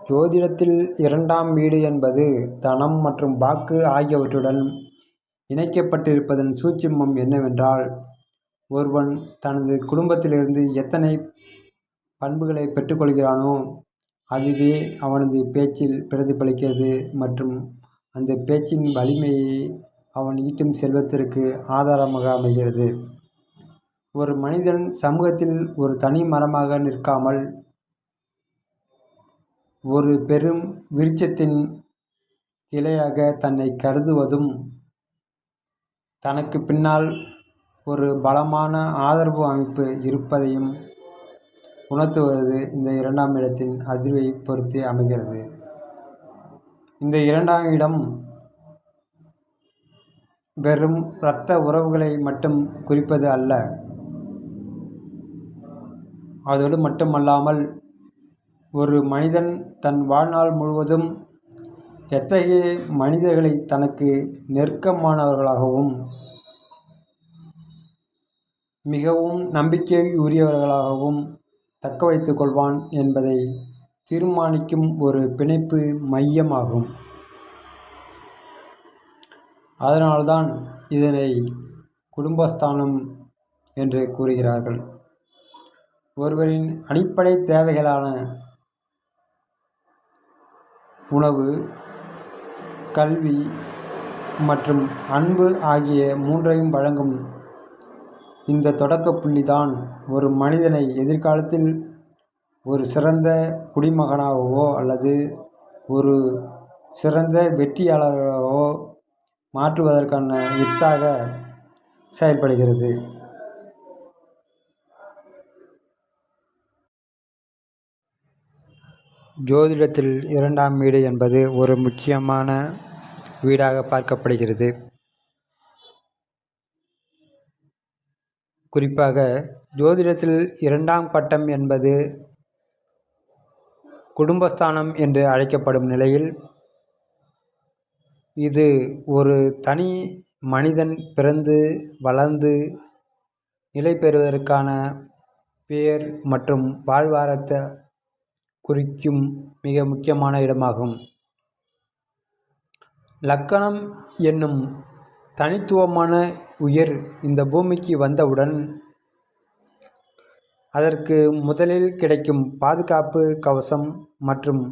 ஜோதிடத்தில் இரண்டாம் வீடு என்பது தனம் மற்றும் வாக்கு ஆகியவற்றுடன் இணைக்கப்பட்டிருப்பதன் சூட்சுமம் என்னவென்றால், ஒருவன் தனது குடும்பத்திலிருந்து எத்தனை பண்புகளை பெற்றுக்கொள்கிறானோ அதுவே அவனது பேச்சில் பிரதிபலிக்கிறது மற்றும் அந்த பேச்சின் வலிமையே அவன் ஈட்டும் செல்வத்திற்கு ஆதாரமாக அமைகிறது. ஒரு மனிதன் சமூகத்தில் ஒரு தனி மரமாக நிற்காமல் ஒரு பெரும் விருட்சத்தின் கிளையாக தன்னை கருதுவதும், தனக்கு பின்னால் ஒரு பலமான ஆதரவு அமைப்பு இருப்பதையும் உணர்த்துவது இந்த இரண்டாம் இடத்தின் அதிர்வை பொறுத்தே அமைகிறது. இந்த இரண்டாம் இடம் வெறும் இரத்த உறவுகளை மட்டும் குறிப்பது அல்ல. அதோடு மட்டுமல்லாமல், ஒரு மனிதன் தன் வாழ்நாள் முழுவதும் எத்தகைய மனிதர்களை தனக்கு நெருக்கமானவர்களாகவும் மிகவும் நம்பிக்கையுரியவர்களாகவும் தக்க வைத்துக் கொள்வான் என்பதை தீர்மானிக்கும் ஒரு பிணைப்பு மையமாகும். அதனால்தான் இதனை குடும்பஸ்தானம் என்று கூறுகிறார்கள். ஒருவரின் அடிப்படை தேவைகளான உணவு, கல்வி மற்றும் அன்பு ஆகிய மூன்றையும் வழங்கும் இந்த தொடக்க புள்ளிதான் ஒரு மனிதனை எதிர்காலத்தில் ஒரு சிறந்த குடிமகனாகவோ அல்லது ஒரு சிறந்த வெற்றியாளராகவோ மாற்றுவதற்கான வித்தாக செயல்படுகிறது. ஜோதிடத்தில் இரண்டாம் வீடு என்பது ஒரு முக்கியமான வீடாக பார்க்கப்படுகிறது. குறிப்பாக ஜோதிடத்தில் இரண்டாம் பட்டம் என்பது குடும்பஸ்தானம் என்று அழைக்கப்படும் நிலையில், இது ஒரு தனி மனிதன் பிறந்து வளர்ந்து நிலை பெறுவதற்கான பேர் மற்றும் வாழ்வாரத்தை குறிக்கும் மிக முக்கியமான இடமாகும். லக்கணம் என்னும் தனித்துவமான உயிர் இந்த பூமிக்கு வந்தவுடன் அதற்கு முதலில் கிடைக்கும் பாதுகாப்பு கவசம் மற்றும்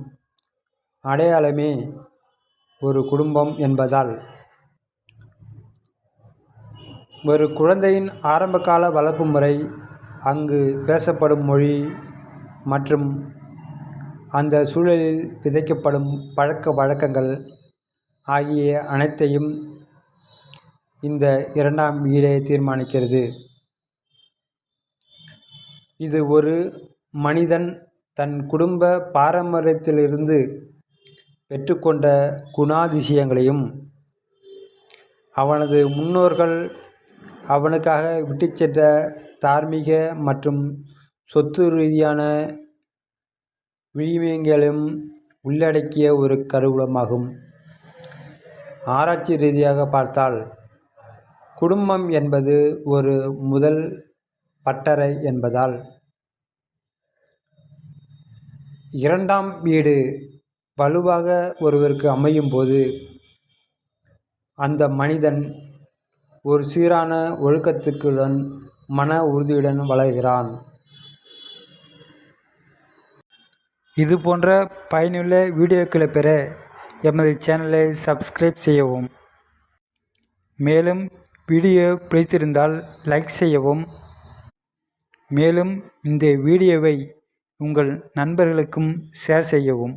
அடையாளமே ஒரு குடும்பம் என்பதால், ஒரு குழந்தையின் ஆரம்பகால வளர்ப்பு முறை, அங்கு பேசப்படும் மொழி மற்றும் அந்த சூழலில் விதைக்கப்படும் பழக்க வழக்கங்கள் ஆகிய அனைத்தையும் இந்த இரண்டாம் வீடே தீர்மானிக்கிறது. இது ஒரு மனிதன் தன் குடும்ப பாரம்பரியத்திலிருந்து பெற்றுக்கொண்ட குணாதிசயங்களையும், அவனது முன்னோர்கள் அவனுக்காக விட்டுச் சென்ற தார்மீக மற்றும் சொத்து ரீதியான விழுமியங்களையும் உள்ளடக்கிய ஒரு கருவூலமாகும். ஆராய்ச்சி ரீதியாக பார்த்தால், குடும்பம் என்பது ஒரு முதல் பட்டறை என்பதால், இரண்டாம் வீடு வலுவாக ஒருவருக்கு அமையும் போது அந்த மனிதன் ஒரு சீரான ஒழுக்கத்துடன் மன உறுதியுடன் வளர்கிறான். இது போன்ற பயனுள்ள வீடியோக்களை பெற எமது சேனலை சப்ஸ்கிரைப் செய்யவும். மேலும் வீடியோ பிடித்திருந்தால் லைக் செய்யவும். மேலும் இந்த வீடியோவை உங்கள் நண்பர்களுக்கும் ஷேர் செய்யவும்.